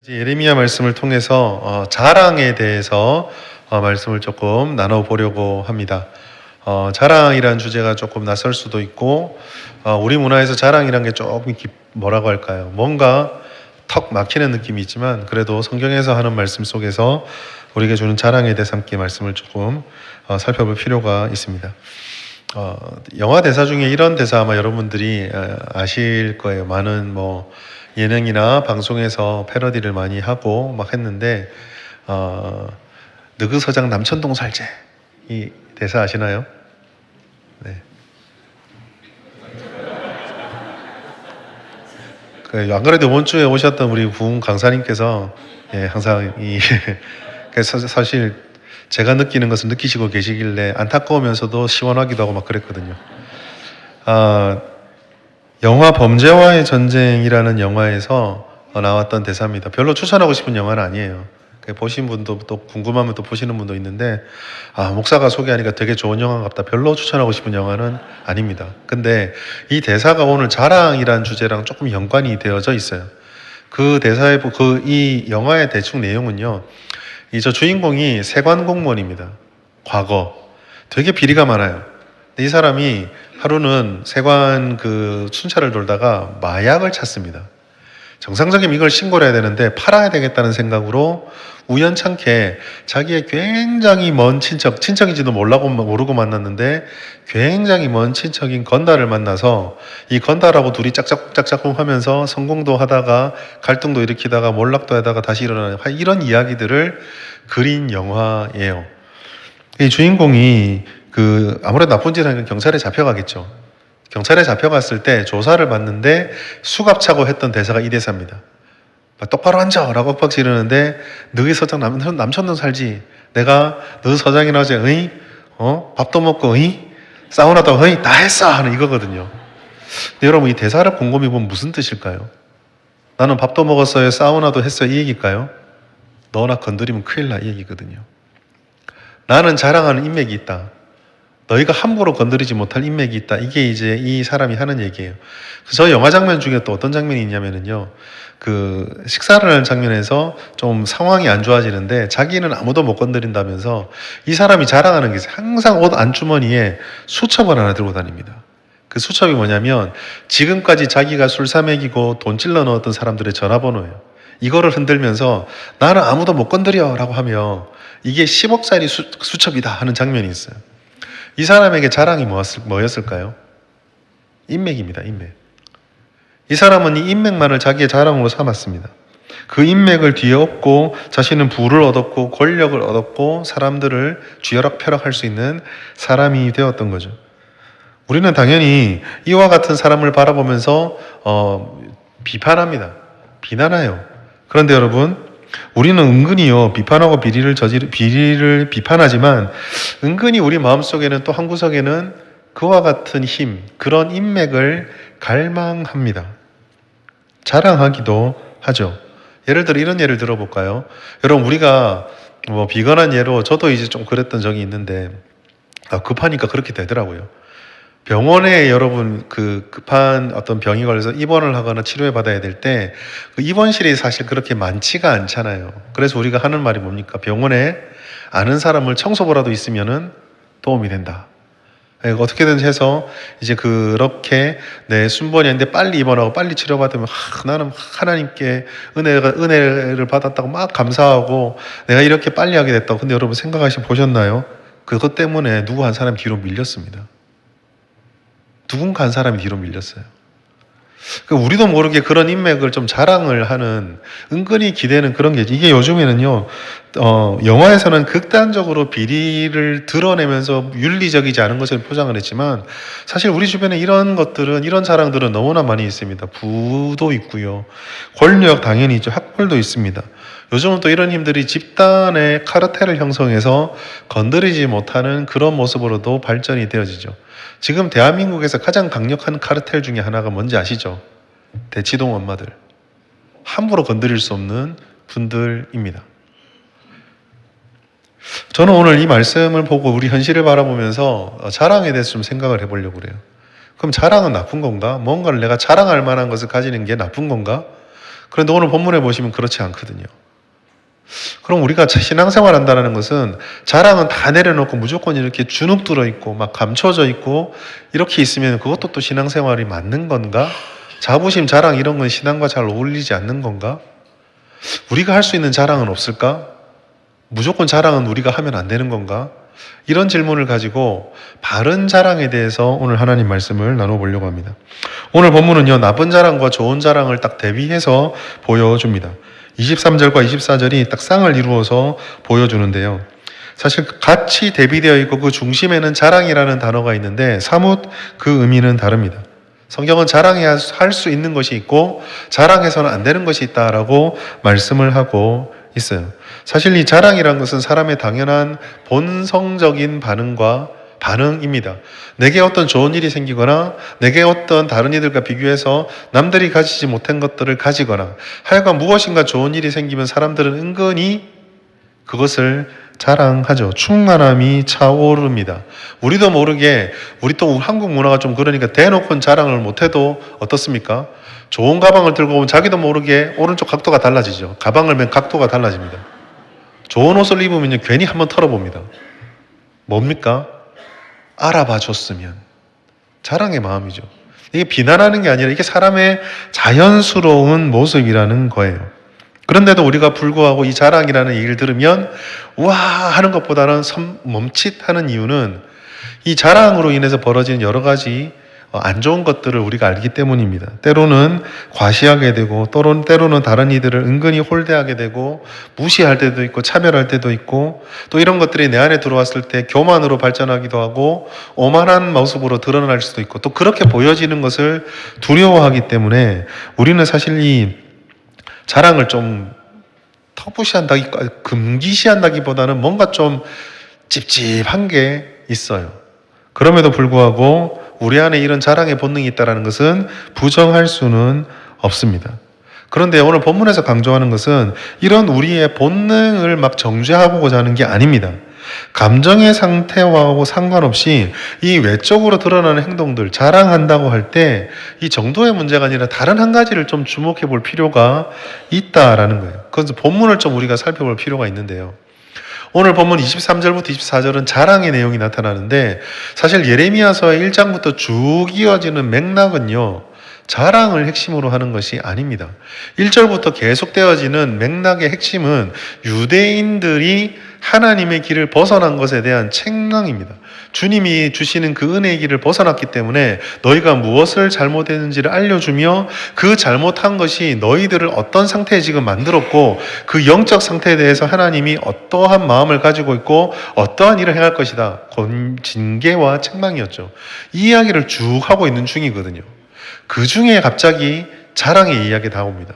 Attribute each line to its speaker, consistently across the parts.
Speaker 1: 이제 예레미야 말씀을 통해서 자랑에 대해서 말씀을 조금 나눠보려고 합니다. 자랑이란 주제가 조금 낯설 수도 있고 우리 문화에서 자랑이란 게 조금 뭐라고 할까요? 뭔가 턱 막히는 느낌이 있지만 그래도 성경에서 하는 말씀 속에서 우리에게 주는 자랑에 대해서 함께 말씀을 조금 살펴볼 필요가 있습니다. 영화 대사 중에 이런 대사 아마 여러분들이 아실 거예요. 많은 예능이나 방송에서 패러디를 많이 하고 막 했는데 너그 서장 남천동 살제, 이 대사 아시나요? 네. 안 그래도 이번 주에 오셨던 우리 부흥 강사님께서 항상 사실 제가 느끼는 것을 느끼시고 계시길래 안타까우면서도 시원하기도 하고 막 그랬거든요. 영화 범죄와의 전쟁이라는 영화에서 나왔던 대사입니다. 별로 추천하고 싶은 영화는 아니에요. 보신 분도 또 궁금하면 또 보시는 분도 있는데 목사가 소개하니까 되게 좋은 영화 같다. 별로 추천하고 싶은 영화는 아닙니다. 근데 이 대사가 오늘 자랑이라는 주제랑 조금 연관이 되어져 있어요. 그 대사의 이 영화의 대충 내용은요. 저 주인공이 세관 공무원입니다. 과거 되게 비리가 많아요. 근데 이 사람이 하루는 세관 순찰을 돌다가 마약을 찾습니다. 정상적이면 이걸 신고를 해야 되는데 팔아야 되겠다는 생각으로 우연찮게 자기의 굉장히 먼 친척인지도 모르고 만났는데 굉장히 먼 친척인 건달을 만나서 이 건달하고 둘이 짝짝꿍 하면서 성공도 하다가 갈등도 일으키다가 몰락도 하다가 다시 일어나는 이런 이야기들을 그린 영화예요. 이 주인공이 아무래도 나쁜 짓 하니까 경찰에 잡혀가겠죠. 경찰에 잡혀갔을 때 조사를 받는데 수갑차고 했던 대사가 이 대사입니다. 똑바로 앉아! 라고 빡 지르는데 너희 서장 남천동 살지? 내가 너 서장이라고 하지? 어이? 밥도 먹고 어이? 사우나도 어이? 다 했어! 하는 이거거든요. 근데 여러분 이 대사를 곰곰이 보면 무슨 뜻일까요? 나는 밥도 먹었어요. 사우나도 했어요. 이 얘기일까요? 너나 건드리면 큰일 나 이 얘기거든요. 나는 자랑하는 인맥이 있다. 너희가 함부로 건드리지 못할 인맥이 있다. 이게 이제 이 사람이 하는 얘기예요. 저 영화 장면 중에 또 어떤 장면이 있냐면요. 식사를 하는 장면에서 좀 상황이 안 좋아지는데 자기는 아무도 못 건드린다면서 이 사람이 자랑하는 게 항상 옷 안주머니에 수첩을 하나 들고 다닙니다. 그 수첩이 뭐냐면 지금까지 자기가 술 사 먹이고 돈 찔러 넣었던 사람들의 전화번호예요. 이거를 흔들면서 나는 아무도 못 건드려 라고 하며 이게 10억짜리 수첩이다 하는 장면이 있어요. 이 사람에게 자랑이 뭐였을까요? 인맥입니다. 인맥. 이 사람은 이 인맥만을 자기의 자랑으로 삼았습니다. 그 인맥을 뒤에 업고 자신은 부를 얻었고 권력을 얻었고 사람들을 쥐어락펴락할 수 있는 사람이 되었던 거죠. 우리는 당연히 이와 같은 사람을 바라보면서 비판합니다. 비난해요. 그런데 여러분 우리는 은근히요 비판하고 비리를 비판하지만 은근히 우리 마음속에는 또 한 구석에는 그와 같은 힘, 그런 인맥을 갈망합니다. 자랑하기도 하죠. 예를 들어 이런 예를 들어볼까요? 여러분 우리가 비건한 예로 저도 이제 좀 그랬던 적이 있는데 급하니까 그렇게 되더라고요. 병원에 여러분 급한 어떤 병이 걸려서 입원을 하거나 치료를 받아야 될 때 입원실이 사실 그렇게 많지가 않잖아요. 그래서 우리가 하는 말이 뭡니까? 병원에 아는 사람을 청소부라도 있으면은 도움이 된다. 어떻게든지 해서 이제 그렇게 내 순번이었는데 빨리 입원하고 빨리 치료받으면 나는 하나님께 은혜를 받았다고 막 감사하고 내가 이렇게 빨리 하게 됐다고. 근데 여러분 보셨나요? 그것 때문에 누구 한 사람 뒤로 밀렸습니다. 누군가 한 사람이 뒤로 밀렸어요. 우리도 모르게 그런 인맥을 좀 자랑을 하는 은근히 기대는 그런 게 이게 요즘에는요 영화에서는 극단적으로 비리를 드러내면서 윤리적이지 않은 것을 포장을 했지만 사실 우리 주변에 이런 자랑들은 너무나 많이 있습니다. 부도 있고요, 권력 당연히 있죠, 학벌도 있습니다. 요즘은 또 이런 힘들이 집단의 카르텔을 형성해서 건드리지 못하는 그런 모습으로도 발전이 되어지죠. 지금 대한민국에서 가장 강력한 카르텔 중에 하나가 뭔지 아시죠? 대치동 엄마들. 함부로 건드릴 수 없는 분들입니다. 저는 오늘 이 말씀을 보고 우리 현실을 바라보면서 자랑에 대해서 좀 생각을 해보려고 그래요. 그럼 자랑은 나쁜 건가? 뭔가를 내가 자랑할 만한 것을 가지는 게 나쁜 건가? 그런데 오늘 본문에 보시면 그렇지 않거든요. 그럼 우리가 신앙생활 한다는 것은 자랑은 다 내려놓고 무조건 이렇게 주눅 들어 있고 막 감춰져 있고 이렇게 있으면 그것도 또 신앙생활이 맞는 건가? 자부심, 자랑 이런 건 신앙과 잘 어울리지 않는 건가? 우리가 할 수 있는 자랑은 없을까? 무조건 자랑은 우리가 하면 안 되는 건가? 이런 질문을 가지고 바른 자랑에 대해서 오늘 하나님 말씀을 나눠보려고 합니다. 오늘 본문은요, 나쁜 자랑과 좋은 자랑을 딱 대비해서 보여줍니다. 23절과 24절이 딱 쌍을 이루어서 보여주는데요. 사실 같이 대비되어 있고 그 중심에는 자랑이라는 단어가 있는데 사뭇 그 의미는 다릅니다. 성경은 자랑해야 할 수 있는 것이 있고 자랑해서는 안 되는 것이 있다라고 말씀을 하고 있어요. 사실 이 자랑이라는 것은 사람의 당연한 본성적인 반응입니다. 내게 어떤 좋은 일이 생기거나 내게 어떤 다른 이들과 비교해서 남들이 가지지 못한 것들을 가지거나 하여간 무엇인가 좋은 일이 생기면 사람들은 은근히 그것을 자랑하죠. 충만함이 차오릅니다. 우리도 모르게 우리 또 한국 문화가 좀 그러니까 대놓고는 자랑을 못해도 어떻습니까? 좋은 가방을 들고 오면 자기도 모르게 오른쪽 각도가 달라지죠. 가방을 맨 각도가 달라집니다. 좋은 옷을 입으면 괜히 한번 털어봅니다. 뭡니까? 알아봐 줬으면. 자랑의 마음이죠. 이게 비난하는 게 아니라 이게 사람의 자연스러운 모습이라는 거예요. 그런데도 우리가 불구하고 이 자랑이라는 얘기를 들으면 우와 하는 것보다는 멈칫하는 이유는 이 자랑으로 인해서 벌어지는 여러 가지 안 좋은 것들을 우리가 알기 때문입니다. 때로는 과시하게 되고 때로는 다른 이들을 은근히 홀대하게 되고 무시할 때도 있고 차별할 때도 있고 또 이런 것들이 내 안에 들어왔을 때 교만으로 발전하기도 하고 오만한 모습으로 드러날 수도 있고 또 그렇게 보여지는 것을 두려워하기 때문에 우리는 사실 이 자랑을 좀 금기시한다기보다는 뭔가 좀 찝찝한 게 있어요. 그럼에도 불구하고 우리 안에 이런 자랑의 본능이 있다는 것은 부정할 수는 없습니다. 그런데 오늘 본문에서 강조하는 것은 이런 우리의 본능을 막 정죄하고자 하는 게 아닙니다. 감정의 상태와 상관없이 이 외적으로 드러나는 행동들, 자랑한다고 할 때 이 정도의 문제가 아니라 다른 한 가지를 좀 주목해 볼 필요가 있다라는 거예요. 그래서 본문을 좀 우리가 살펴볼 필요가 있는데요. 오늘 본문 23절부터 24절은 자랑의 내용이 나타나는데 사실 예레미야서의 1장부터 쭉 이어지는 맥락은요. 자랑을 핵심으로 하는 것이 아닙니다. 1절부터 계속되어지는 맥락의 핵심은 유대인들이 하나님의 길을 벗어난 것에 대한 책망입니다. 주님이 주시는 그 은혜의 길을 벗어났기 때문에 너희가 무엇을 잘못했는지를 알려주며 그 잘못한 것이 너희들을 어떤 상태에 지금 만들었고 그 영적 상태에 대해서 하나님이 어떠한 마음을 가지고 있고 어떠한 일을 행할 것이다. 징계와 책망이었죠. 이 이야기를 쭉 하고 있는 중이거든요. 그 중에 갑자기 자랑의 이야기가 나옵니다.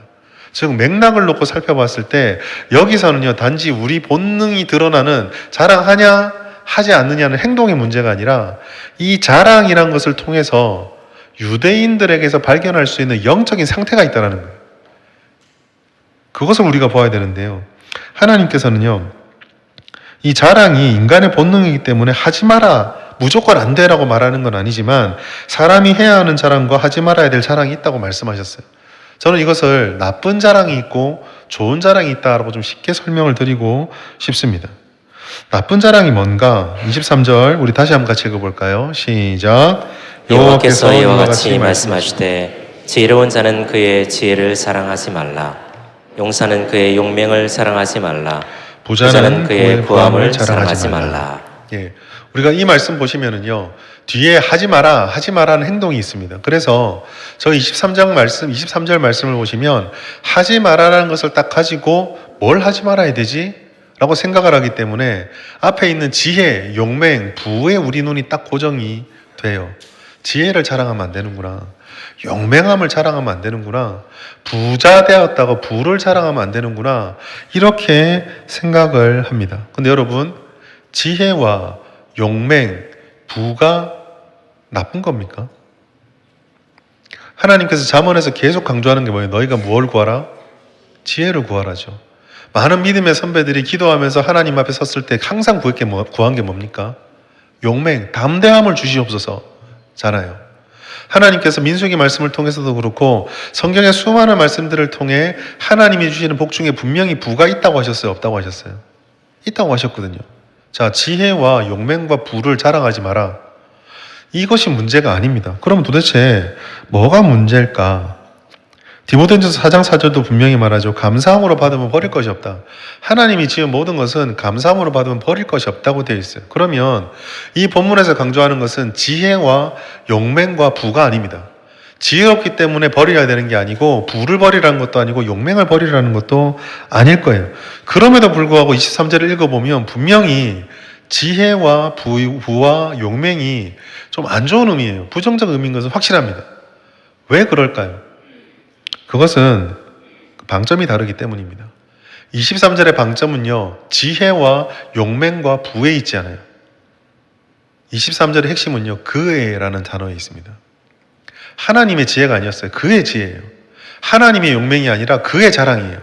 Speaker 1: 즉 맥락을 놓고 살펴봤을 때 여기서는요 단지 우리 본능이 드러나는 자랑하냐 하지 않느냐는 행동의 문제가 아니라 이 자랑이란 것을 통해서 유대인들에게서 발견할 수 있는 영적인 상태가 있다는 거예요. 그것을 우리가 보아야 되는데요. 하나님께서는요 이 자랑이 인간의 본능이기 때문에 하지 마라 무조건 안 되라고 말하는 건 아니지만 사람이 해야 하는 자랑과 하지 말아야 될 자랑이 있다고 말씀하셨어요. 저는 이것을 나쁜 자랑이 있고 좋은 자랑이 있다라고 좀 쉽게 설명을 드리고 싶습니다. 나쁜 자랑이 뭔가? 23절 우리 다시 한번 같이 읽어볼까요? 시작.
Speaker 2: 여호와께서 이와 같이 말씀하시되 지혜로운 자는 그의 지혜를 사랑하지 말라. 용사는 그의 용맹을 사랑하지 말라. 부자는 그의 구함을 사랑하지 말라.
Speaker 1: 예, 우리가 이 말씀 보시면은요 뒤에 하지 마라는 행동이 있습니다. 그래서 저 23절 말씀을 보시면 하지 마라라는 것을 딱 가지고 뭘 하지 말아야 되지? 라고 생각을 하기 때문에 앞에 있는 지혜, 용맹, 부에 우리 눈이 딱 고정이 돼요. 지혜를 자랑하면 안 되는구나. 용맹함을 자랑하면 안 되는구나. 부자 되었다고 부를 자랑하면 안 되는구나. 이렇게 생각을 합니다. 근데 여러분, 지혜와 용맹, 부가 나쁜 겁니까? 하나님께서 잠언에서 계속 강조하는 게 뭐예요? 너희가 무엇을 구하라? 지혜를 구하라죠. 많은 믿음의 선배들이 기도하면서 하나님 앞에 섰을 때 항상 구한 게 뭡니까? 용맹, 담대함을 주시옵소서 잖아요. 하나님께서 민수기 말씀을 통해서도 그렇고 성경의 수많은 말씀들을 통해 하나님이 주시는 복 중에 분명히 부가 있다고 하셨어요? 없다고 하셨어요? 있다고 하셨거든요. 자, 지혜와 용맹과 부를 자랑하지 마라. 이것이 문제가 아닙니다. 그럼 도대체 뭐가 문제일까? 디모데전서 4장 4절도 분명히 말하죠. 감사함으로 받으면 버릴 것이 없다. 하나님이 지은 모든 것은 감사함으로 받으면 버릴 것이 없다고 되어 있어요. 그러면 이 본문에서 강조하는 것은 지혜와 용맹과 부가 아닙니다. 지혜롭기 때문에 버려야 되는 게 아니고 부를 버리라는 것도 아니고 용맹을 버리라는 것도 아닐 거예요. 그럼에도 불구하고 23절을 읽어보면 분명히 지혜와 부와 용맹이 좀 안 좋은 의미예요. 부정적 의미인 것은 확실합니다. 왜 그럴까요? 그것은 방점이 다르기 때문입니다. 23절의 방점은요, 지혜와 용맹과 부에 있지 않아요. 23절의 핵심은요, 그의라는 단어에 있습니다. 하나님의 지혜가 아니었어요. 그의 지혜예요. 하나님의 용맹이 아니라 그의 자랑이에요.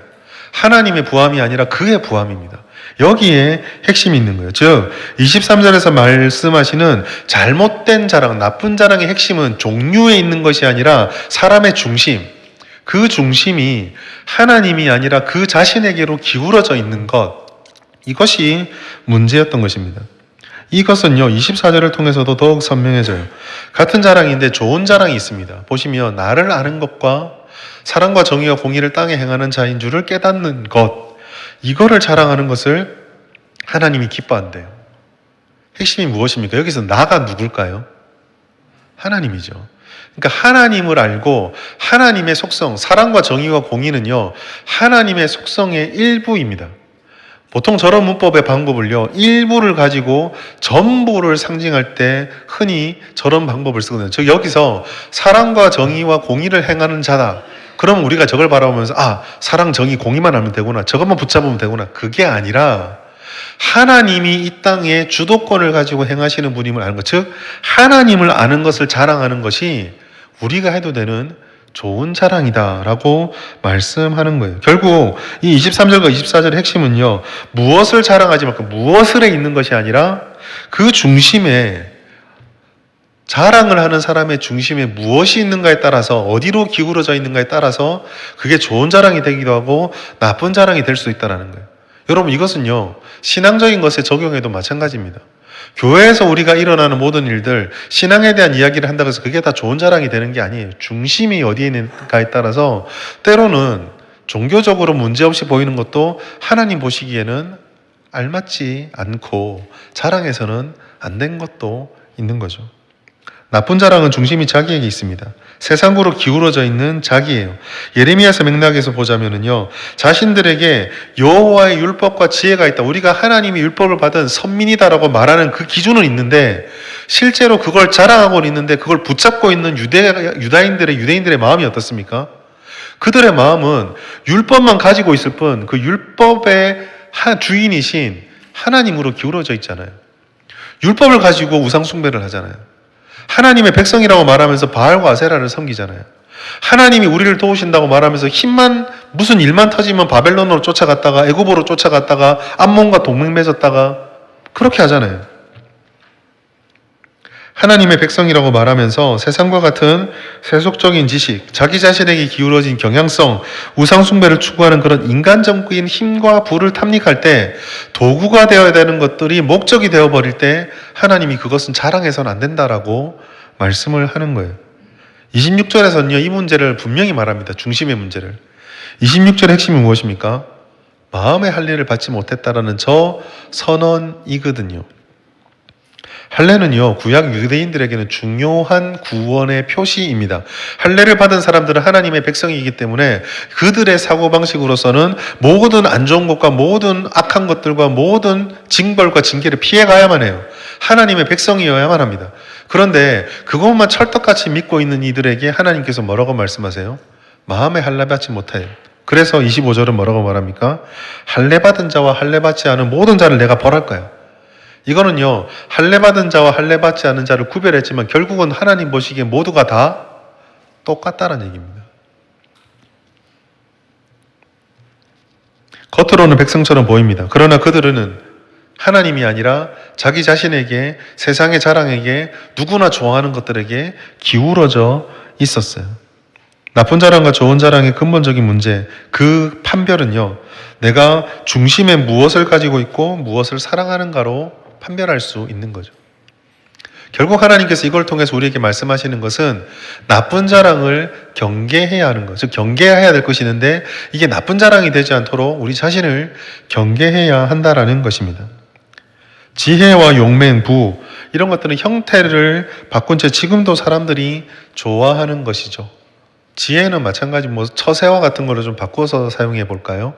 Speaker 1: 하나님의 부함이 아니라 그의 부함입니다. 여기에 핵심이 있는 거예요. 즉 23절에서 말씀하시는 잘못된 자랑, 나쁜 자랑의 핵심은 종류에 있는 것이 아니라 사람의 중심, 그 중심이 하나님이 아니라 그 자신에게로 기울어져 있는 것, 이것이 문제였던 것입니다. 이것은요 24절을 통해서도 더욱 선명해져요. 같은 자랑인데 좋은 자랑이 있습니다. 보시면 나를 아는 것과 사랑과 정의와 공의를 땅에 행하는 자인 줄을 깨닫는 것, 이거를 자랑하는 것을 하나님이 기뻐한대요. 핵심이 무엇입니까? 여기서 나가 누굴까요? 하나님이죠. 그러니까 하나님을 알고 하나님의 속성, 사랑과 정의와 공의는요 하나님의 속성의 일부입니다. 보통 저런 문법의 방법을요 일부를 가지고 전부를 상징할 때 흔히 저런 방법을 쓰거든요. 즉 여기서 사랑과 정의와 공의를 행하는 자다. 그럼 우리가 저걸 바라보면서 사랑, 정의, 공의만 하면 되구나, 저것만 붙잡으면 되구나. 그게 아니라 하나님이 이 땅에 주도권을 가지고 행하시는 분임을 아는 것, 즉 하나님을 아는 것을 자랑하는 것이 우리가 해도 되는 좋은 자랑이다라고 말씀하는 거예요. 결국 이 23절과 24절의 핵심은요, 무엇을 자랑하지 말고 무엇을에 있는 것이 아니라 그 중심에, 자랑을 하는 사람의 중심에 무엇이 있는가에 따라서, 어디로 기울어져 있는가에 따라서 그게 좋은 자랑이 되기도 하고 나쁜 자랑이 될 수 있다는 거예요. 여러분, 이것은요 신앙적인 것에 적용해도 마찬가지입니다. 교회에서 우리가 일어나는 모든 일들, 신앙에 대한 이야기를 한다고 해서 그게 다 좋은 자랑이 되는 게 아니에요. 중심이 어디에 있는가에 따라서 때로는 종교적으로 문제없이 보이는 것도 하나님 보시기에는 알맞지 않고 자랑해서는 안 된 것도 있는 거죠. 나쁜 자랑은 중심이 자기에게 있습니다. 세상으로 기울어져 있는 자기예요. 예레미야서 맥락에서 보자면은요, 자신들에게 여호와의 율법과 지혜가 있다, 우리가 하나님의 율법을 받은 선민이다라고 말하는 그 기준은 있는데 실제로 그걸 자랑하고 있는데 그걸 붙잡고 있는 유대인들의 마음이 어떻습니까? 그들의 마음은 율법만 가지고 있을 뿐 그 율법의 주인이신 하나님으로 기울어져 있잖아요. 율법을 가지고 우상 숭배를 하잖아요. 하나님의 백성이라고 말하면서 바알과 아세라를 섬기잖아요. 하나님이 우리를 도우신다고 말하면서 무슨 일만 터지면 바벨론으로 쫓아갔다가 애굽으로 쫓아갔다가 암몬과 동맹 맺었다가 그렇게 하잖아요. 하나님의 백성이라고 말하면서 세상과 같은 세속적인 지식, 자기 자신에게 기울어진 경향성, 우상 숭배를 추구하는 그런 인간적인 힘과 부를 탐닉할 때 도구가 되어야 되는 것들이 목적이 되어버릴 때 하나님이 그것은 자랑해서는 안 된다라고 말씀을 하는 거예요. 26절에서는요 이 문제를 분명히 말합니다. 중심의 문제를. 26절의 핵심이 무엇입니까? 마음의 할례를 받지 못했다라는 저 선언이거든요. 할례는요 구약 유대인들에게는 중요한 구원의 표시입니다. 할례를 받은 사람들은 하나님의 백성이기 때문에 그들의 사고방식으로서는 모든 안 좋은 것과 모든 악한 것들과 모든 징벌과 징계를 피해가야만 해요. 하나님의 백성이어야만 합니다. 그런데 그것만 찰떡같이 믿고 있는 이들에게 하나님께서 뭐라고 말씀하세요? 마음의 할례 받지 못해요. 그래서 25절은 뭐라고 말합니까? 할례 받은 자와 할례 받지 않은 모든 자를 내가 벌할 거야. 이거는요 할례 받은 자와 할례 받지 않은 자를 구별했지만 결국은 하나님 보시기에 모두가 다 똑같다는 얘기입니다. 겉으로는 백성처럼 보입니다. 그러나 그들은 하나님이 아니라 자기 자신에게, 세상의 자랑에게, 누구나 좋아하는 것들에게 기울어져 있었어요. 나쁜 자랑과 좋은 자랑의 근본적인 문제, 그 판별은요, 내가 중심에 무엇을 가지고 있고 무엇을 사랑하는가로 판별할 수 있는 거죠. 결국 하나님께서 이걸 통해서 우리에게 말씀하시는 것은 나쁜 자랑을 경계해야 하는 것, 즉 경계해야 될 것이 있는데 이게 나쁜 자랑이 되지 않도록 우리 자신을 경계해야 한다라는 것입니다. 지혜와 용맹, 부 이런 것들은 형태를 바꾼 채 지금도 사람들이 좋아하는 것이죠. 지혜는 마찬가지 처세와 같은 걸로 좀 바꿔서 사용해 볼까요?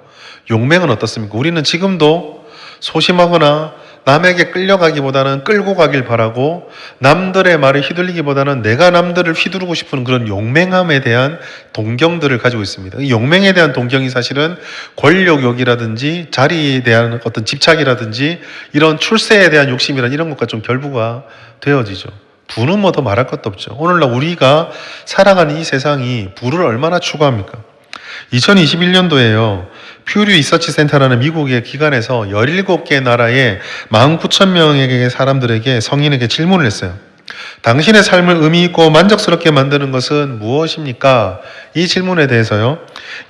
Speaker 1: 용맹은 어떻습니까? 우리는 지금도 소심하거나 남에게 끌려가기보다는 끌고 가길 바라고 남들의 말에 휘둘리기보다는 내가 남들을 휘두르고 싶은 그런 용맹함에 대한 동경들을 가지고 있습니다. 이 용맹에 대한 동경이 사실은 권력욕이라든지 자리에 대한 어떤 집착이라든지 이런 출세에 대한 욕심이란 이런 것과 좀 결부가 되어지죠. 부는 뭐 더 말할 것도 없죠. 오늘날 우리가 살아가는 이 세상이 부를 얼마나 추구합니까? 2021년도에요. 퓨류 리서치 센터라는 미국의 기관에서 17개 나라의 19,000명의 사람들에게, 성인에게 질문을 했어요. 당신의 삶을 의미 있고 만족스럽게 만드는 것은 무엇입니까? 이 질문에 대해서요.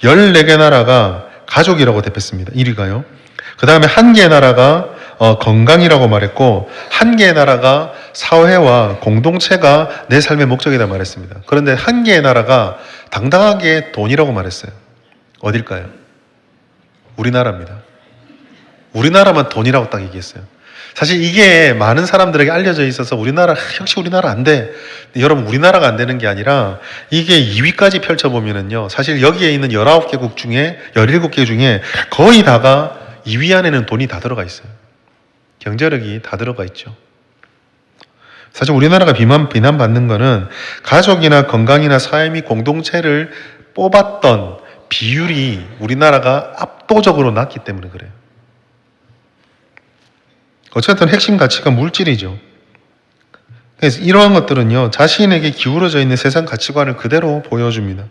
Speaker 1: 14개 나라가 가족이라고 대답했습니다. 1위가요. 그 다음에 1개의 나라가 건강이라고 말했고 1개의 나라가 사회와 공동체가 내 삶의 목적이다 말했습니다. 그런데 1개의 나라가 당당하게 돈이라고 말했어요. 어딜까요? 우리나라입니다. 우리나라만 돈이라고 딱 얘기했어요. 사실 이게 많은 사람들에게 알려져 있어서 우리나라 역시 우리나라 안 돼. 여러분 우리나라가 안 되는 게 아니라 이게 2위까지 펼쳐보면은요. 사실 여기에 있는 19개국 중에 17개 중에 거의 다가 2위 안에는 돈이 다 들어가 있어요. 경제력이 다 들어가 있죠. 사실 우리나라가 비난받는 거는 가족이나 건강이나 사회 및 공동체를 뽑았던 비율이 우리나라가 압도적으로 낮기 때문에 그래요. 어쨌든 핵심 가치가 물질이죠. 그래서 이러한 것들은요, 자신에게 기울어져 있는 세상 가치관을 그대로 보여줍니다.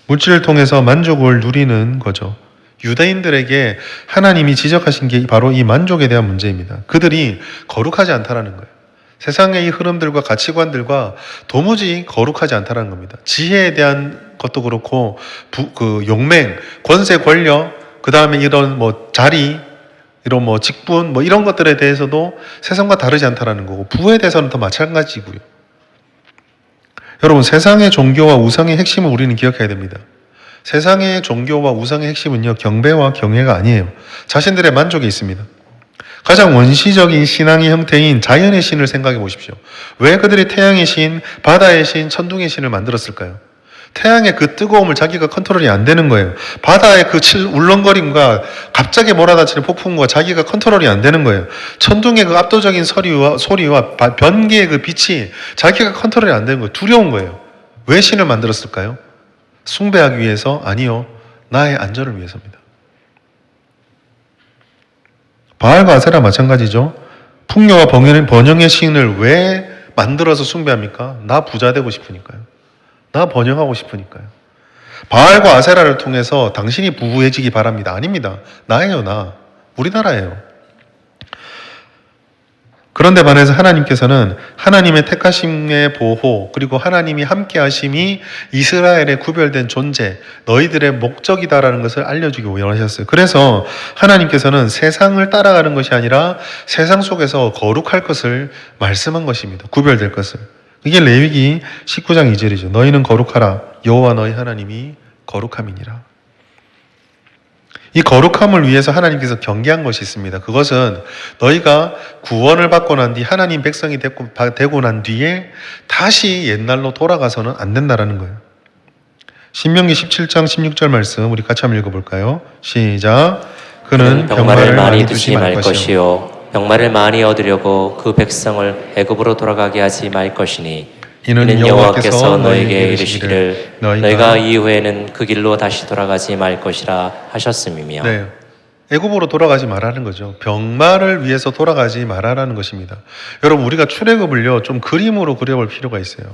Speaker 1: 물질을 통해서 만족을 누리는 거죠. 유대인들에게 하나님이 지적하신 게 바로 이 만족에 대한 문제입니다. 그들이 거룩하지 않다라는 거예요. 세상의 이 흐름들과 가치관들과 도무지 거룩하지 않다라는 겁니다. 지혜에 대한 것도 그렇고 용맹, 권세, 권력, 그 다음에 이런 자리, 이런 직분, 이런 것들에 대해서도 세상과 다르지 않다라는 거고, 부에 대해서는 더 마찬가지고요. 여러분, 세상의 종교와 우상의 핵심을 우리는 기억해야 됩니다. 세상의 종교와 우상의 핵심은요, 경배와 경외가 아니에요. 자신들의 만족에 있습니다. 가장 원시적인 신앙의 형태인 자연의 신을 생각해 보십시오. 왜 그들이 태양의 신, 바다의 신, 천둥의 신을 만들었을까요? 태양의 그 뜨거움을 자기가 컨트롤이 안 되는 거예요. 바다의 그 울렁거림과 갑자기 몰아닥치는 폭풍과 자기가 컨트롤이 안 되는 거예요. 천둥의 그 압도적인 소리와 변기의 그 빛이 자기가 컨트롤이 안 되는 거예요. 두려운 거예요. 왜 신을 만들었을까요? 숭배하기 위해서? 아니요. 나의 안전을 위해서입니다. 바알과 아세라 마찬가지죠. 풍요와 번영의 신을 왜 만들어서 숭배합니까? 나 부자 되고 싶으니까요. 나 번영하고 싶으니까요. 바알과 아세라를 통해서 당신이 부유해지기 바랍니다. 아닙니다. 나예요, 나. 우리나라예요. 그런데 반해서 하나님께서는 하나님의 택하심의 보호, 그리고 하나님이 함께 하심이 이스라엘의 구별된 존재, 너희들의 목적이다라는 것을 알려주기 원하셨어요. 그래서 하나님께서는 세상을 따라가는 것이 아니라 세상 속에서 거룩할 것을 말씀한 것입니다. 구별될 것을. 이게 레위기 19장 2절이죠. 너희는 거룩하라. 여호와 너희 하나님이 거룩함이니라. 이 거룩함을 위해서 하나님께서 경계한 것이 있습니다. 그것은 너희가 구원을 받고 난 뒤 하나님 백성이 되고 난 뒤에 다시 옛날로 돌아가서는 안 된다라는 거예요. 신명기 17장 16절 말씀 우리 같이 한번 읽어볼까요? 시작. 그는
Speaker 2: 병마를 많이 두지 말 것이요 병마를 많이 얻으려고 그 백성을 애굽으로 돌아가게 하지 말 것이니 이는 여호와께서 너에게 이르시기를 너희가 이후에는 그 길로 다시 돌아가지 말 것이라 하셨음이며.
Speaker 1: 네. 애굽으로 돌아가지 말라는 거죠. 병마를 위해서 돌아가지 말라는 것입니다. 여러분, 우리가 출애굽을요 좀 그림으로 그려볼 필요가 있어요.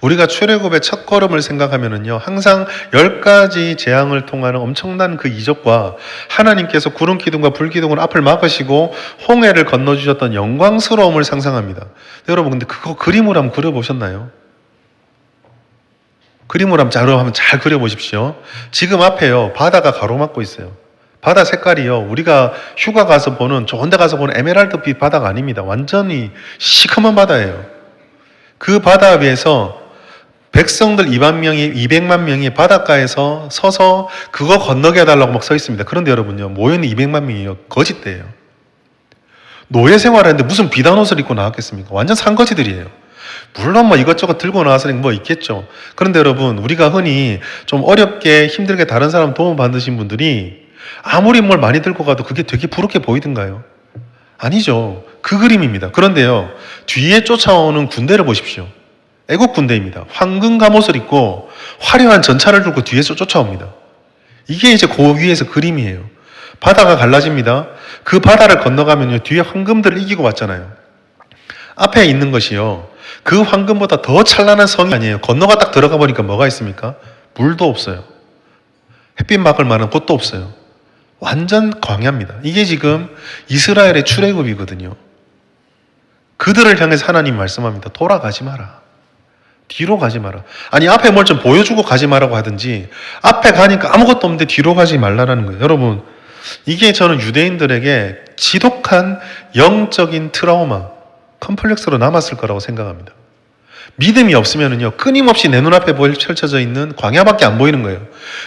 Speaker 1: 우리가 출애굽의 첫 걸음을 생각하면은요 항상 10가지 재앙을 통하는 엄청난 그 이적과 하나님께서 구름 기둥과 불 기둥으로 앞을 막으시고 홍해를 건너주셨던 영광스러움을 상상합니다. 여러분, 근데 그거 그림으로 한번 그려보셨나요? 그림으로 한번 잘 그려보십시오. 지금 앞에요 바다가 가로막고 있어요. 바다 색깔이요 우리가 휴가 가서 보는, 좋은 데 가서 보는 에메랄드빛 바다가 아닙니다. 완전히 시커먼 바다예요. 그 바다 위에서 백성들 200만 명이 바닷가에서 서서 그거 건너게 해달라고 막 서 있습니다. 그런데 여러분요, 모여있는 200만 명이요 거짓대예요. 노예 생활하는데 무슨 비단 옷을 입고 나왔겠습니까? 완전 산거지들이에요. 물론 뭐 이것저것 들고 나와서는 뭐 있겠죠. 그런데 여러분, 우리가 흔히 좀 어렵게 힘들게 다른 사람 도움 받으신 분들이 아무리 뭘 많이 들고 가도 그게 되게 부럽게 보이던가요? 아니죠. 그 그림입니다. 그런데요, 뒤에 쫓아오는 군대를 보십시오. 애국 군대입니다. 황금 갑옷을 입고 화려한 전차를 들고 뒤에서 쫓아옵니다. 이게 이제 그 위에서 그림이에요. 바다가 갈라집니다. 그 바다를 건너가면요, 뒤에 황금들을 이기고 왔잖아요. 앞에 있는 것이요, 그 황금보다 더 찬란한 성이 아니에요. 건너가 딱 들어가 보니까 뭐가 있습니까? 물도 없어요. 햇빛 막을 만한 곳도 없어요. 완전 광야입니다. 이게 지금 이스라엘의 출애굽이거든요. 그들을 향해서 하나님 말씀합니다. 돌아가지 마라. 뒤로 가지 마라. 아니, 앞에 뭘 좀 보여주고 가지 마라고 하든지, 앞에 가니까 아무것도 없는데 뒤로 가지 말라는 거예요. 여러분, 이게 저는 유대인들에게 지독한 영적인 트라우마, 컴플렉스로 남았을 거라고 생각합니다. 믿음이 없으면은요, 끊임없이 내 눈앞에 펼쳐져 있는 광야밖에 안 보이는 거예요.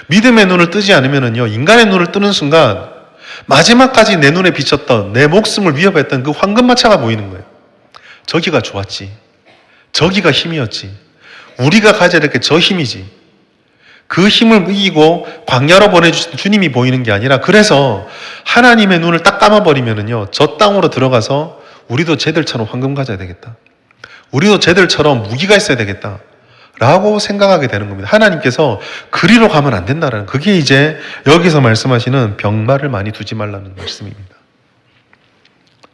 Speaker 1: 믿음의 눈을 뜨지 않으면은요, 인간의 눈을 뜨는 순간 마지막까지 내 눈에 비쳤던, 내 목숨을 위협했던 그 황금마차가 보이는 거예요. 저기가 좋았지. 저기가 힘이었지. 우리가 가져야 될 게 저 힘이지. 그 힘을 이기고 광야로 보내주신 주님이 보이는 게 아니라, 그래서 하나님의 눈을 딱 감아버리면은요, 저 땅으로 들어가서 우리도 쟤들처럼 황금 가져야 되겠다. 우리도 쟤들처럼 무기가 있어야 되겠다. 라고 생각하게 되는 겁니다. 하나님께서 그리로 가면 안 된다라는, 그게 이제 여기서 말씀하시는 병마를 많이 두지 말라는 말씀입니다.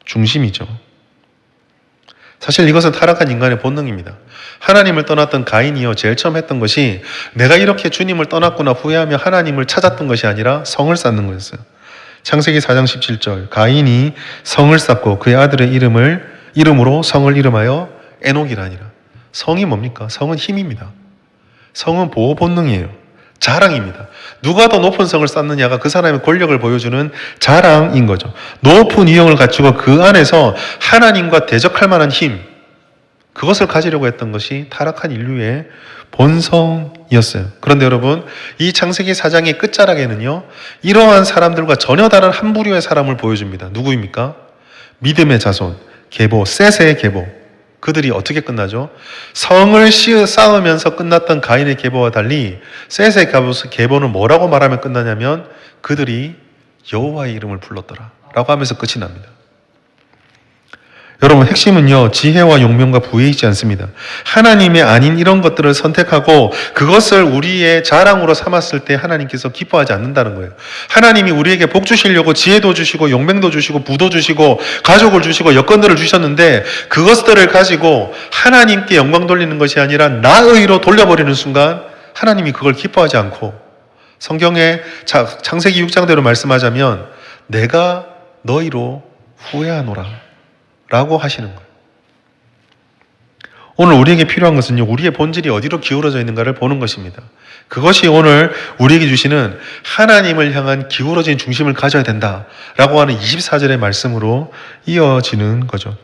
Speaker 1: 중심이죠. 사실 이것은 타락한 인간의 본능입니다. 하나님을 떠났던 가인이요, 제일 처음 했던 것이 내가 이렇게 주님을 떠났구나 후회하며 하나님을 찾았던 것이 아니라 성을 쌓는 거였어요. 창세기 4장 17절, 가인이 성을 쌓고 그의 아들의 이름으로 성을 이름하여 에녹이라니라. 성이 뭡니까? 성은 힘입니다. 성은 보호 본능이에요. 자랑입니다. 누가 더 높은 성을 쌓느냐가 그 사람의 권력을 보여주는 자랑인 거죠. 높은 위엄을 갖추고 그 안에서 하나님과 대적할 만한 힘, 그것을 가지려고 했던 것이 타락한 인류의 본성이었어요. 그런데 여러분, 이 창세기 4장의 끝자락에는요, 이러한 사람들과 전혀 다른 한 부류의 사람을 보여줍니다. 누구입니까? 믿음의 자손, 계보, 셋의 계보. 그들이 어떻게 끝나죠? 성을 쌓으면서 끝났던 가인의 계보와 달리 셋의 계보는 뭐라고 말하면 끝나냐면, 그들이 여호와의 이름을 불렀더라 라고 하면서 끝이 납니다. 여러분, 핵심은요, 지혜와 용명과 부에 있지 않습니다. 하나님의 아닌 이런 것들을 선택하고 그것을 우리의 자랑으로 삼았을 때 하나님께서 기뻐하지 않는다는 거예요. 하나님이 우리에게 복 주시려고 지혜도 주시고 용맹도 주시고 부도 주시고 가족을 주시고 여건들을 주셨는데, 그것들을 가지고 하나님께 영광 돌리는 것이 아니라 나의로 돌려버리는 순간 하나님이 그걸 기뻐하지 않고, 성경의 창세기 6장대로 말씀하자면 내가 너희로 후회하노라 라고 하시는 거예요. 오늘 우리에게 필요한 것은요, 우리의 본질이 어디로 기울어져 있는가를 보는 것입니다. 그것이 오늘 우리에게 주시는 하나님을 향한 기울어진 중심을 가져야 된다라고 하는 24절의 말씀으로 이어지는 거죠.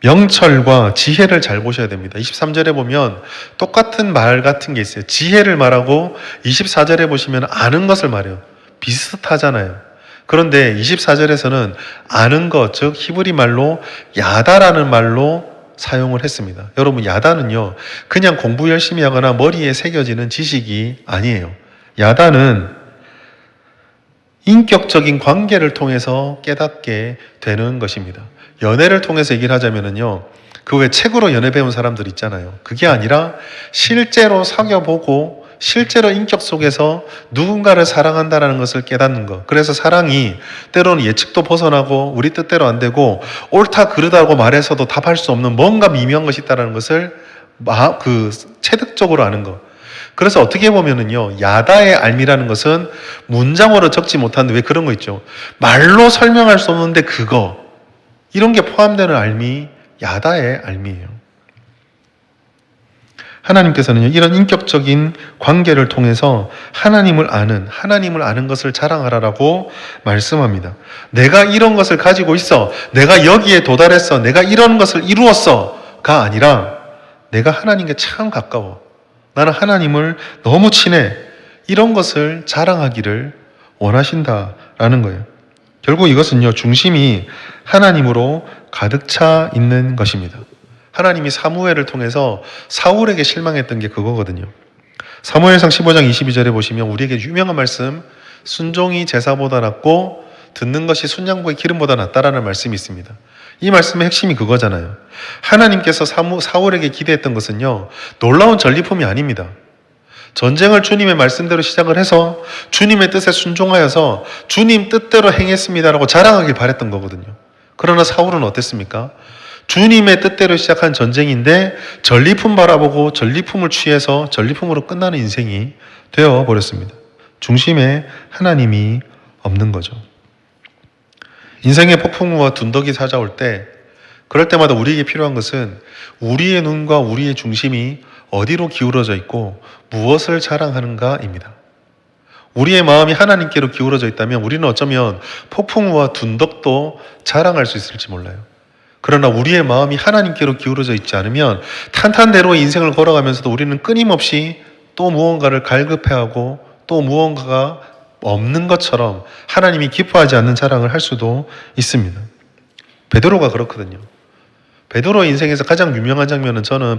Speaker 1: 명철과 지혜를 잘 보셔야 됩니다. 23절에 보면 똑같은 말 같은 게 있어요. 지혜를 말하고 24절에 보시면 아는 것을 말해요. 비슷하잖아요. 그런데 24절에서는 아는 것, 즉 히브리 말로 야다라는 말로 사용을 했습니다. 여러분, 야다는요, 그냥 공부 열심히 하거나 머리에 새겨지는 지식이 아니에요. 야다는 인격적인 관계를 통해서 깨닫게 되는 것입니다. 연애를 통해서 얘기를 하자면요, 그 왜 책으로 연애 배운 사람들 있잖아요. 그게 아니라 실제로 사귀어보고 실제로 인격 속에서 누군가를 사랑한다는 것을 깨닫는 것. 그래서 사랑이 때로는 예측도 벗어나고 우리 뜻대로 안 되고 옳다 그르다고 말해서도 답할 수 없는 뭔가 미묘한 것이 있다는 것을 체득적으로 아는 것. 그래서 어떻게 보면은요, 야다의 알미라는 것은 문장으로 적지 못한데 왜 그런 거 있죠? 말로 설명할 수 없는데 그거. 이런 게 포함되는 알미, 야다의 알미예요. 하나님께서는요, 이런 인격적인 관계를 통해서 하나님을 아는 것을 자랑하라라고 말씀합니다. 내가 이런 것을 가지고 있어. 내가 여기에 도달했어. 내가 이런 것을 이루었어.가 아니라 내가 하나님께 참 가까워. 나는 하나님을 너무 친해. 이런 것을 자랑하기를 원하신다라는 거예요. 결국 이것은요, 중심이 하나님으로 가득 차 있는 것입니다. 하나님이 사무엘을 통해서 사울에게 실망했던 게 그거거든요. 사무엘상 15장 22절에 보시면 우리에게 유명한 말씀, 순종이 제사보다 낫고 듣는 것이 순양보의 기름보다 낫다라는 말씀이 있습니다. 이 말씀의 핵심이 그거잖아요. 하나님께서 사울에게 기대했던 것은요, 놀라운 전리품이 아닙니다. 전쟁을 주님의 말씀대로 시작을 해서 주님의 뜻에 순종하여서 주님 뜻대로 행했습니다라고 자랑하길 바랬던 거거든요. 그러나 사울은 어땠습니까? 주님의 뜻대로 시작한 전쟁인데 전리품 바라보고 전리품을 취해서 전리품으로 끝나는 인생이 되어버렸습니다. 중심에 하나님이 없는 거죠. 인생의 폭풍우와 둔덕이 찾아올 때, 그럴 때마다 우리에게 필요한 것은 우리의 눈과 우리의 중심이 어디로 기울어져 있고 무엇을 자랑하는가입니다. 우리의 마음이 하나님께로 기울어져 있다면 우리는 어쩌면 폭풍우와 둔덕도 자랑할 수 있을지 몰라요. 그러나 우리의 마음이 하나님께로 기울어져 있지 않으면 탄탄대로의 인생을 걸어가면서도 우리는 끊임없이 또 무언가를 갈급해하고 또 무언가가 없는 것처럼 하나님이 기뻐하지 않는 자랑을 할 수도 있습니다. 베드로가 그렇거든요. 베드로 인생에서 가장 유명한 장면은 저는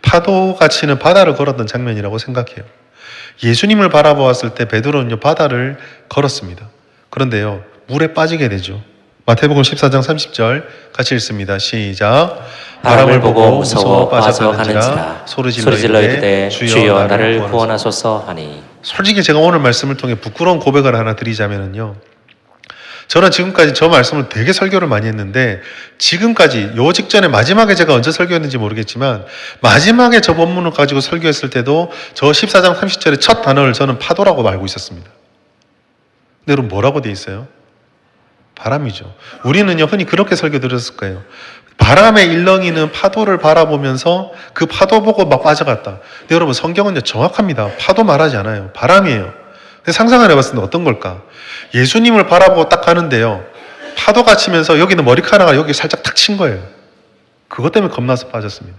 Speaker 1: 파도가 치는 바다를 걸었던 장면이라고 생각해요. 예수님을 바라보았을 때 베드로는요, 바다를 걸었습니다. 그런데요, 물에 빠지게 되죠. 마태복음 14장 30절 같이 읽습니다. 시작.
Speaker 2: 바람을 보고 무서워 빠져가는지라 소리질러 이르되 주여 나를 구원하소서 하니.
Speaker 1: 솔직히 제가 오늘 말씀을 통해 부끄러운 고백을 하나 드리자면요, 저는 지금까지 저 말씀을 되게 설교를 많이 했는데 지금까지 요 직전에 마지막에 제가 언제 설교했는지 모르겠지만 마지막에 저 본문을 가지고 설교했을 때도 저 14장 30절의 첫 단어를 저는 파도라고 알고 있었습니다. 근데 여러분 뭐라고 돼 있어요? 바람이죠. 우리는요, 흔히 그렇게 설교 드렸을 거예요. 바람에 일렁이는 파도를 바라보면서 그 파도 보고 막 빠져갔다. 근데 여러분 성경은요, 정확합니다. 파도 말하지 않아요. 바람이에요. 근데 상상을 해봤을 때 어떤 걸까? 예수님을 바라보고 딱 가는데요, 파도가 치면서 여기는 머리카락가 여기 살짝 탁 친 거예요. 그것 때문에 겁나서 빠졌습니다.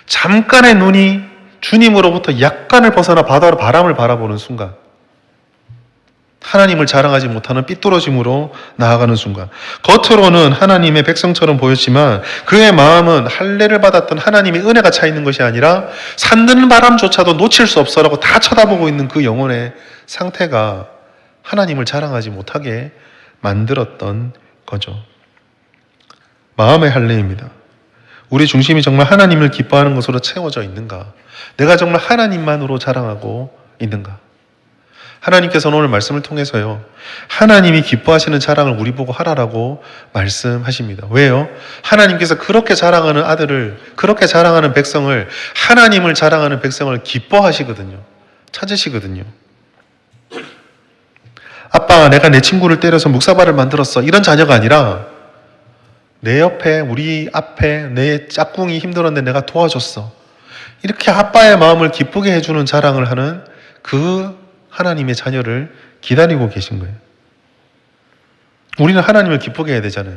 Speaker 1: 잠깐의 눈이 주님으로부터 약간을 벗어나 바람을 바라보는 순간, 하나님을 자랑하지 못하는 삐뚤어짐으로 나아가는 순간, 겉으로는 하나님의 백성처럼 보였지만 그의 마음은 할례를 받았던 하나님의 은혜가 차 있는 것이 아니라 산드는 바람조차도 놓칠 수 없어라고 다 쳐다보고 있는 그 영혼의 상태가 하나님을 자랑하지 못하게 만들었던 거죠. 마음의 할례입니다. 우리 중심이 정말 하나님을 기뻐하는 것으로 채워져 있는가? 내가 정말 하나님만으로 자랑하고 있는가? 하나님께서는 오늘 말씀을 통해서요, 하나님이 기뻐하시는 자랑을 우리 보고 하라라고 말씀하십니다. 왜요? 하나님께서 그렇게 자랑하는 아들을, 그렇게 자랑하는 백성을, 하나님을 자랑하는 백성을 기뻐하시거든요. 찾으시거든요. 아빠, 내가 내 친구를 때려서 묵사발을 만들었어. 이런 자녀가 아니라 내 옆에, 우리 앞에 내 짝꿍이 힘들었는데 내가 도와줬어. 이렇게 아빠의 마음을 기쁘게 해주는 자랑을 하는 그 하나님의 자녀를 기다리고 계신 거예요. 우리는 하나님을 기쁘게 해야 되잖아요.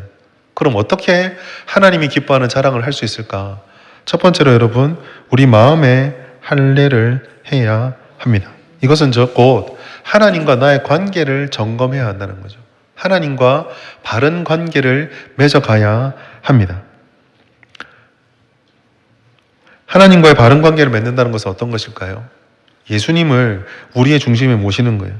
Speaker 1: 그럼 어떻게 하나님이 기뻐하는 자랑을 할 수 있을까? 첫 번째로 여러분, 우리 마음의 할례를 해야 합니다. 이것은 곧 하나님과 나의 관계를 점검해야 한다는 거죠. 하나님과 바른 관계를 맺어가야 합니다. 하나님과의 바른 관계를 맺는다는 것은 어떤 것일까요? 예수님을 우리의 중심에 모시는 거예요.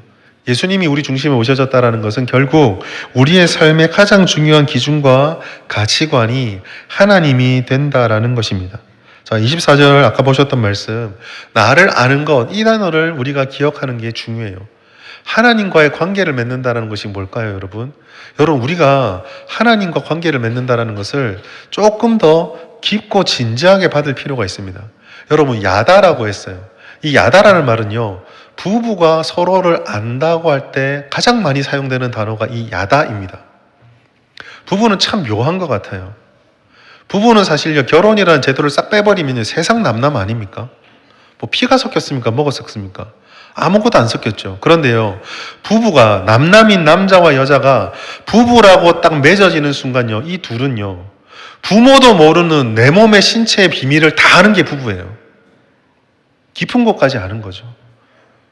Speaker 1: 예수님이 우리 중심에 오셔졌다는 것은 결국 우리의 삶의 가장 중요한 기준과 가치관이 하나님이 된다라는 것입니다. 자, 24절 아까 보셨던 말씀, 나를 아는 것, 이 단어를 우리가 기억하는 게 중요해요. 하나님과의 관계를 맺는다는 것이 뭘까요, 여러분? 여러분, 우리가 하나님과 관계를 맺는다는 것을 조금 더 깊고 진지하게 받을 필요가 있습니다. 여러분, 야다라고 했어요. 이 야다라는 말은요, 부부가 서로를 안다고 할 때 가장 많이 사용되는 단어가 이 야다입니다. 부부는 참 묘한 것 같아요. 부부는 사실요, 결혼이라는 제도를 싹 빼버리면 세상 남남 아닙니까? 뭐 피가 섞였습니까? 뭐가 섞습니까? 아무것도 안 섞였죠. 그런데요, 부부가, 남남인 남자와 여자가 부부라고 딱 맺어지는 순간요, 이 둘은요, 부모도 모르는 내 몸의 신체의 비밀을 다 아는 게 부부예요. 깊은 곳까지 아는 거죠.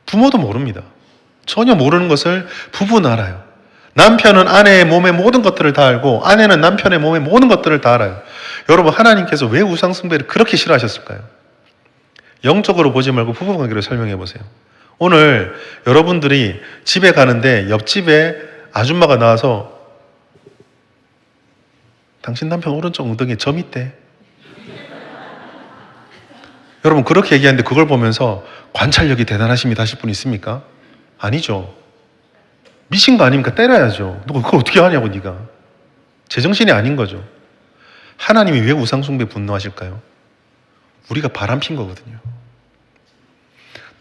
Speaker 1: 부모도 모릅니다. 전혀 모르는 것을 부부는 알아요. 남편은 아내의 몸의 모든 것들을 다 알고 아내는 남편의 몸의 모든 것들을 다 알아요. 여러분, 하나님께서 왜 우상숭배를 그렇게 싫어하셨을까요? 영적으로 보지 말고 부부관계로 설명해 보세요. 오늘 여러분들이 집에 가는데 옆집에 아줌마가 나와서 당신 남편 오른쪽 엉덩이에 점 있대. 여러분, 그렇게 얘기하는데 그걸 보면서 관찰력이 대단하십니다 하실 분 있습니까? 아니죠. 미친 거 아닙니까? 때려야죠. 너 그걸 어떻게 하냐고, 네가. 제정신이 아닌 거죠. 하나님이 왜 우상숭배 분노하실까요? 우리가 바람핀 거거든요.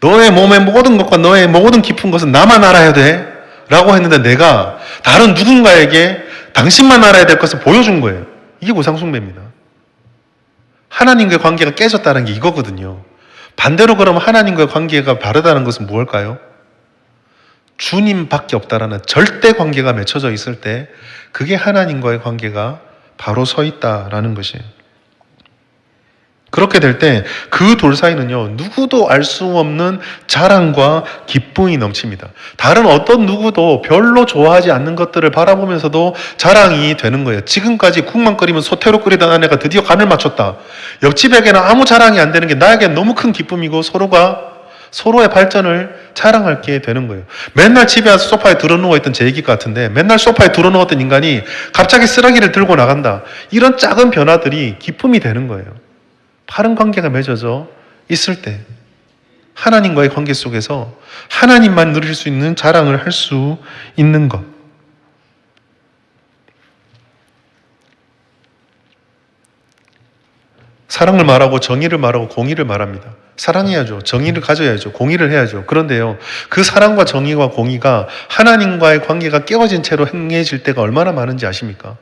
Speaker 1: 너의 몸의 모든 것과 너의 모든 깊은 것은 나만 알아야 돼 라고 했는데 내가 다른 누군가에게 당신만 알아야 될 것을 보여준 거예요. 이게 우상숭배입니다. 하나님과의 관계가 깨졌다는 게 이거거든요. 반대로 그러면 하나님과의 관계가 바르다는 것은 무엇일까요? 주님밖에 없다라는 절대 관계가 맺혀져 있을 때 그게 하나님과의 관계가 바로 서 있다라는 것이에요. 그렇게 될 때 그 둘 사이는요, 누구도 알 수 없는 자랑과 기쁨이 넘칩니다. 다른 어떤 누구도 별로 좋아하지 않는 것들을 바라보면서도 자랑이 되는 거예요. 지금까지 국만 끓이면 소태로 끓이던 아내가 드디어 간을 맞췄다. 옆집에게는 아무 자랑이 안 되는 게 나에게는 너무 큰 기쁨이고 서로의 발전을 자랑하게 되는 거예요. 맨날 집에 와서 소파에 들어누워 있던 제 얘기 같은데 맨날 소파에 들어누웠던 인간이 갑자기 쓰레기를 들고 나간다. 이런 작은 변화들이 기쁨이 되는 거예요. 바른 관계가 맺어져 있을 때 하나님과의 관계 속에서 하나님만 누릴 수 있는 자랑을 할 수 있는 것. 사랑을 말하고 정의를 말하고 공의를 말합니다. 사랑해야죠. 정의를 가져야죠. 공의를 해야죠. 그런데요, 그 사랑과 정의와 공의가 하나님과의 관계가 깨어진 채로 행해질 때가 얼마나 많은지 아십니까?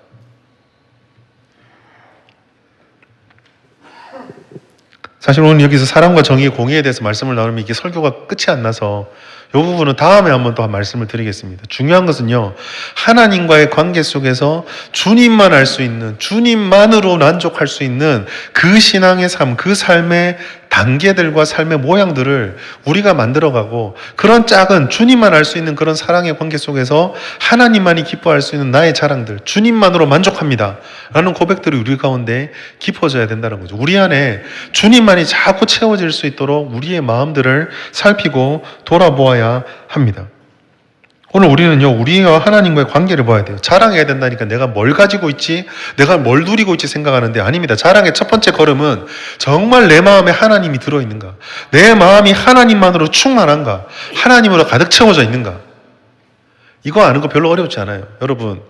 Speaker 1: 사실 오늘 여기서 사랑과 정의, 공의에 대해서 말씀을 나누면 이게 설교가 끝이 안 나서 이 부분은 다음에 한번 또 말씀을 드리겠습니다. 중요한 것은요, 하나님과의 관계 속에서 주님만 알 수 있는, 주님만으로 만족할 수 있는 그 신앙의 삶, 그 삶의 단계들과 삶의 모양들을 우리가 만들어가고 그런 작은 주님만 알 수 있는 그런 사랑의 관계 속에서 하나님만이 기뻐할 수 있는 나의 자랑들, 주님만으로 만족합니다 라는 고백들이 우리 가운데 깊어져야 된다는 거죠. 우리 안에 주님만이 자꾸 채워질 수 있도록 우리의 마음들을 살피고 돌아보아야 합니다. 오늘 우리는요, 우리와 하나님과의 관계를 봐야 돼요. 자랑해야 된다니까 내가 뭘 가지고 있지, 내가 뭘 누리고 있지 생각하는데 아닙니다. 자랑의 첫 번째 걸음은 정말 내 마음에 하나님이 들어있는가, 내 마음이 하나님만으로 충만한가, 하나님으로 가득 채워져 있는가. 이거 아는 거 별로 어렵지 않아요. 여러분,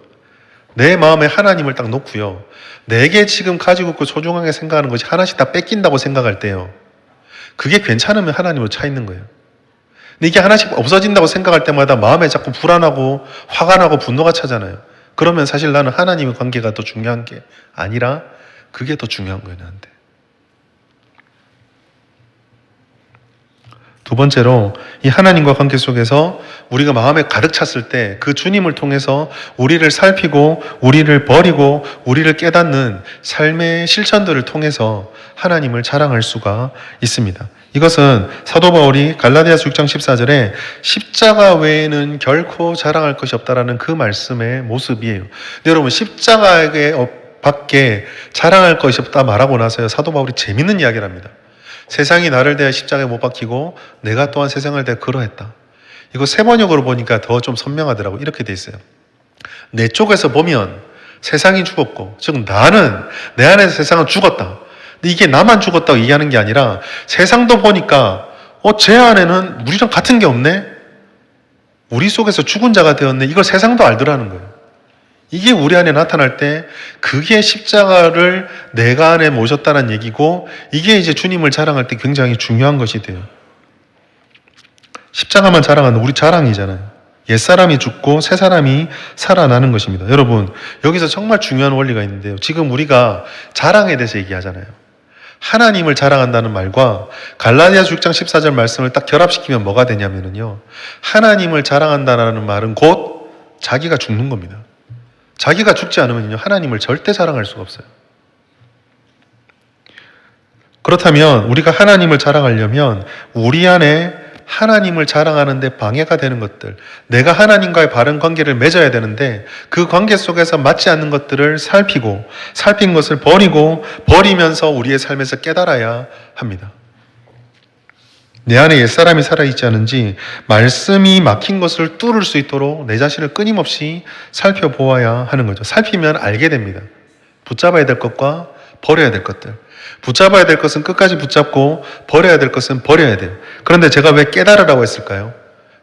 Speaker 1: 내 마음에 하나님을 딱 놓고요, 내게 지금 가지고 있고 소중하게 생각하는 것이 하나씩 다 뺏긴다고 생각할 때요, 그게 괜찮으면 하나님으로 차 있는 거예요. 근데 이게 하나씩 없어진다고 생각할 때마다 마음에 자꾸 불안하고 화가 나고 분노가 차잖아요. 그러면 사실 나는 하나님의 관계가 더 중요한 게 아니라 그게 더 중요한 거예요, 나한테. 두 번째로, 이 하나님과 관계 속에서 우리가 마음에 가득 찼을 때 그 주님을 통해서 우리를 살피고 우리를 버리고 우리를 깨닫는 삶의 실천들을 통해서 하나님을 자랑할 수가 있습니다. 이것은 사도 바울이 갈라디아서 6장 14절에 십자가 외에는 결코 자랑할 것이 없다라는 그 말씀의 모습이에요. 근데 여러분, 십자가에 밖에 자랑할 것이 없다 말하고 나서요, 사도 바울이 재밌는 이야기를 합니다. 세상이 나를 대하여 십자가에 못 박히고 내가 또한 세상을 대하여 그러했다. 이거 세번역으로 보니까 더 좀 선명하더라고. 이렇게 돼 있어요. 내 쪽에서 보면 세상이 죽었고, 즉 나는 내 안에서 세상은 죽었다. 근데 이게 나만 죽었다고 얘기하는 게 아니라 세상도 보니까 제 안에는 우리랑 같은 게 없네? 우리 속에서 죽은 자가 되었네. 이걸 세상도 알더라는 거예요. 이게 우리 안에 나타날 때 그게 십자가를 내가 안에 모셨다는 얘기고 이게 이제 주님을 자랑할 때 굉장히 중요한 것이 돼요. 십자가만 자랑하는 우리 자랑이잖아요. 옛사람이 죽고 새 사람이 살아나는 것입니다. 여러분, 여기서 정말 중요한 원리가 있는데요. 지금 우리가 자랑에 대해서 얘기하잖아요. 하나님을 자랑한다는 말과 갈라디아서 6장 14절 말씀을 딱 결합시키면 뭐가 되냐면요. 하나님을 자랑한다는 말은 곧 자기가 죽는 겁니다. 자기가 죽지 않으면요. 하나님을 절대 자랑할 수가 없어요. 그렇다면 우리가 하나님을 자랑하려면 우리 안에 하나님을 자랑하는 데 방해가 되는 것들, 내가 하나님과의 바른 관계를 맺어야 되는데 그 관계 속에서 맞지 않는 것들을 살피고 살핀 것을 버리면서 우리의 삶에서 깨달아야 합니다. 내 안에 옛사람이 살아있지 않은지 말씀이 막힌 것을 뚫을 수 있도록 내 자신을 끊임없이 살펴보아야 하는 거죠. 살피면 알게 됩니다. 붙잡아야 될 것과 버려야 될 것들. 붙잡아야 될 것은 끝까지 붙잡고 버려야 될 것은 버려야 돼요. 그런데 제가 왜 깨달으라고 했을까요?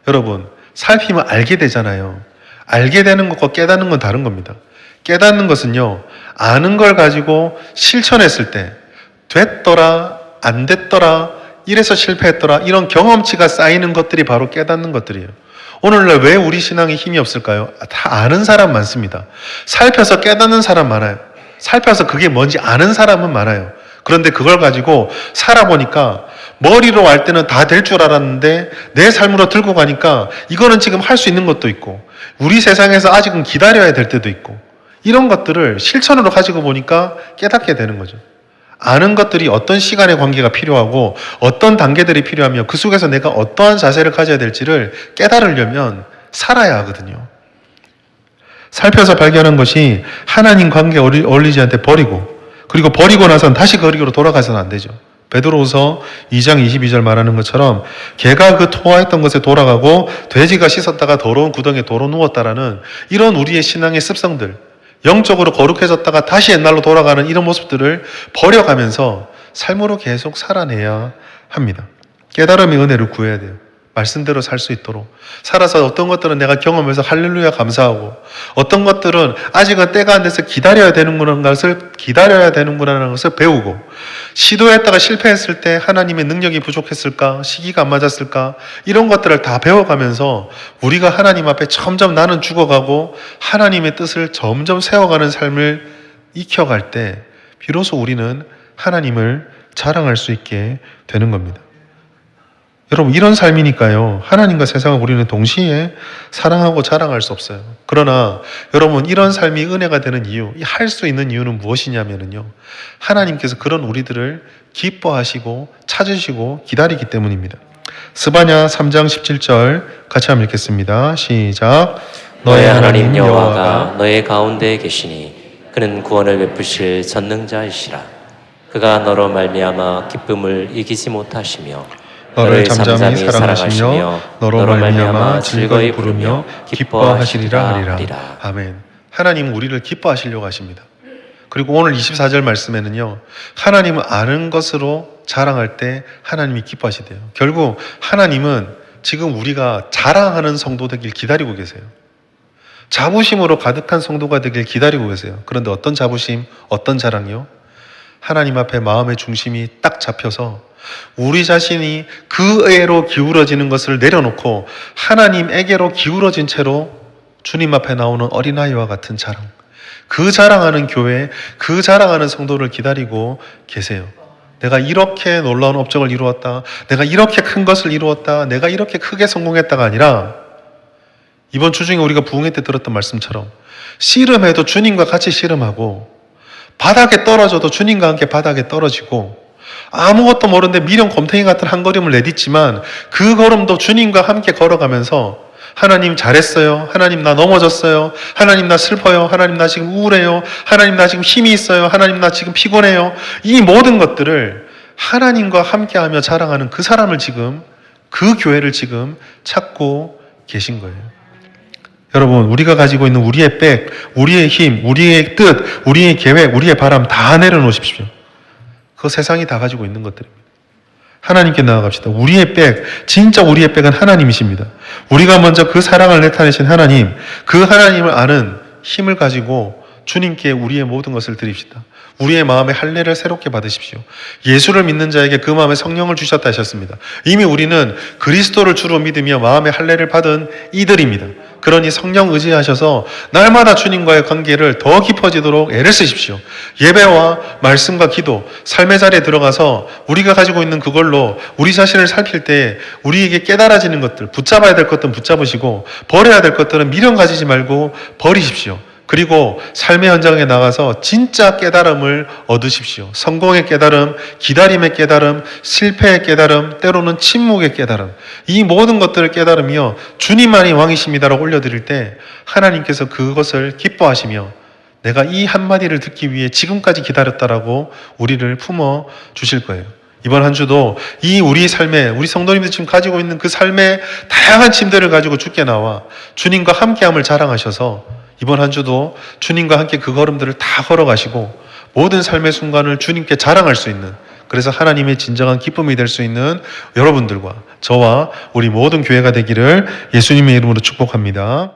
Speaker 1: 여러분, 살피면 알게 되잖아요. 알게 되는 것과 깨닫는 건 다른 겁니다. 깨닫는 것은요, 아는 걸 가지고 실천했을 때 됐더라, 안 됐더라, 이래서 실패했더라, 이런 경험치가 쌓이는 것들이 바로 깨닫는 것들이에요. 오늘날 왜 우리 신앙에 힘이 없을까요? 다 아는 사람 많습니다. 살펴서 깨닫는 사람 많아요. 살펴서 그게 뭔지 아는 사람은 많아요. 그런데 그걸 가지고 살아보니까 머리로 알 때는 다 될 줄 알았는데 내 삶으로 들고 가니까 이거는 지금 할 수 있는 것도 있고 우리 세상에서 아직은 기다려야 될 때도 있고 이런 것들을 실천으로 가지고 보니까 깨닫게 되는 거죠. 아는 것들이 어떤 시간의 관계가 필요하고 어떤 단계들이 필요하며 그 속에서 내가 어떠한 자세를 가져야 될지를 깨달으려면 살아야 하거든요. 살펴서 발견한 것이 하나님 관계에 어울리지 않게 버리고 그리고 버리고 나서는 다시 거리로 돌아가서는 안 되죠. 베드로후서 2장 22절 말하는 것처럼 개가 그 토하였던 것에 돌아가고 돼지가 씻었다가 더러운 구덩이에 도로 누웠다라는 이런 우리의 신앙의 습성들, 영적으로 거룩해졌다가 다시 옛날로 돌아가는 이런 모습들을 버려가면서 삶으로 계속 살아내야 합니다. 깨달음의 은혜를 구해야 돼요. 말씀대로 살 수 있도록 살아서 어떤 것들은 내가 경험해서 할렐루야 감사하고 어떤 것들은 아직은 때가 안 돼서 기다려야 되는구나라는 것을 배우고 시도했다가 실패했을 때 하나님의 능력이 부족했을까 시기가 안 맞았을까 이런 것들을 다 배워가면서 우리가 하나님 앞에 점점 나는 죽어가고 하나님의 뜻을 점점 세워가는 삶을 익혀갈 때 비로소 우리는 하나님을 자랑할 수 있게 되는 겁니다. 여러분, 이런 삶이니까요. 하나님과 세상을 우리는 동시에 사랑하고 자랑할 수 없어요. 그러나 여러분, 이런 삶이 은혜가 되는 이유, 할 수 있는 이유는 무엇이냐면요. 하나님께서 그런 우리들을 기뻐하시고 찾으시고 기다리기 때문입니다. 스바냐 3장 17절 같이 한번 읽겠습니다. 시작.
Speaker 2: 너의 하나님 여호와가 너의 가운데에 계시니 그는 구원을 베푸실 전능자이시라. 그가 너로 말미암아 기쁨을 이기지 못하시며
Speaker 1: 너를 잠잠히 사랑하시며 너로 말미암아 즐거이 부르며 기뻐하시리라 하리라. 아멘. 하나님은 우리를 기뻐하시려고 하십니다. 그리고 오늘 24절 말씀에는요. 하나님을 아는 것으로 자랑할 때 하나님이 기뻐하시대요. 결국 하나님은 지금 우리가 자랑하는 성도 되길 기다리고 계세요. 자부심으로 가득한 성도가 되길 기다리고 계세요. 그런데 어떤 자부심, 어떤 자랑이요? 하나님 앞에 마음의 중심이 딱 잡혀서 우리 자신이 그에로 기울어지는 것을 내려놓고 하나님에게로 기울어진 채로 주님 앞에 나오는 어린아이와 같은 자랑, 그 자랑하는 교회, 그 자랑하는 성도를 기다리고 계세요. 내가 이렇게 놀라운 업적을 이루었다, 내가 이렇게 큰 것을 이루었다, 내가 이렇게 크게 성공했다가 아니라 이번 주 중에 우리가 부흥회 때 들었던 말씀처럼 씨름해도 주님과 같이 씨름하고 바닥에 떨어져도 주님과 함께 바닥에 떨어지고 아무것도 모르는데 미련 곰탱이 같은 한 걸음을 내딛지만 그 걸음도 주님과 함께 걸어가면서 하나님 잘했어요. 하나님 나 넘어졌어요. 하나님 나 슬퍼요. 하나님 나 지금 우울해요. 하나님 나 지금 힘이 있어요. 하나님 나 지금 피곤해요. 이 모든 것들을 하나님과 함께하며 자랑하는 그 사람을 지금 그 교회를 지금 찾고 계신 거예요. 여러분, 우리가 가지고 있는 우리의 백, 우리의 힘, 우리의 뜻, 우리의 계획, 우리의 바람 다 내려놓으십시오. 그거 세상이 다 가지고 있는 것들입니다. 하나님께 나아갑시다. 우리의 백, 진짜 우리의 백은 하나님이십니다. 우리가 먼저 그 사랑을 나타내신 하나님, 그 하나님을 아는 힘을 가지고 주님께 우리의 모든 것을 드립시다. 우리의 마음의 할례를 새롭게 받으십시오. 예수를 믿는 자에게 그 마음에 성령을 주셨다 하셨습니다. 이미 우리는 그리스도를 주로 믿으며 마음의 할례를 받은 이들입니다. 그러니 성령 의지하셔서 날마다 주님과의 관계를 더 깊어지도록 애를 쓰십시오. 예배와 말씀과 기도, 삶의 자리에 들어가서 우리가 가지고 있는 그걸로 우리 자신을 살필 때 우리에게 깨달아지는 것들, 붙잡아야 될 것들은 붙잡으시고 버려야 될 것들은 미련 가지지 말고 버리십시오. 그리고 삶의 현장에 나가서 진짜 깨달음을 얻으십시오. 성공의 깨달음, 기다림의 깨달음, 실패의 깨달음, 때로는 침묵의 깨달음. 이 모든 것들을 깨달으며 주님만이 왕이십니다라고 올려드릴 때 하나님께서 그것을 기뻐하시며 내가 이 한마디를 듣기 위해 지금까지 기다렸다라고 우리를 품어 주실 거예요. 이번 한 주도 이 우리 삶에, 우리 성도님들 지금 가지고 있는 그 삶의 다양한 침대를 가지고 주께 나와 주님과 함께함을 자랑하셔서 이번 한 주도 주님과 함께 그 걸음들을 다 걸어가시고 모든 삶의 순간을 주님께 자랑할 수 있는, 그래서 하나님의 진정한 기쁨이 될 수 있는 여러분들과 저와 우리 모든 교회가 되기를 예수님의 이름으로 축복합니다.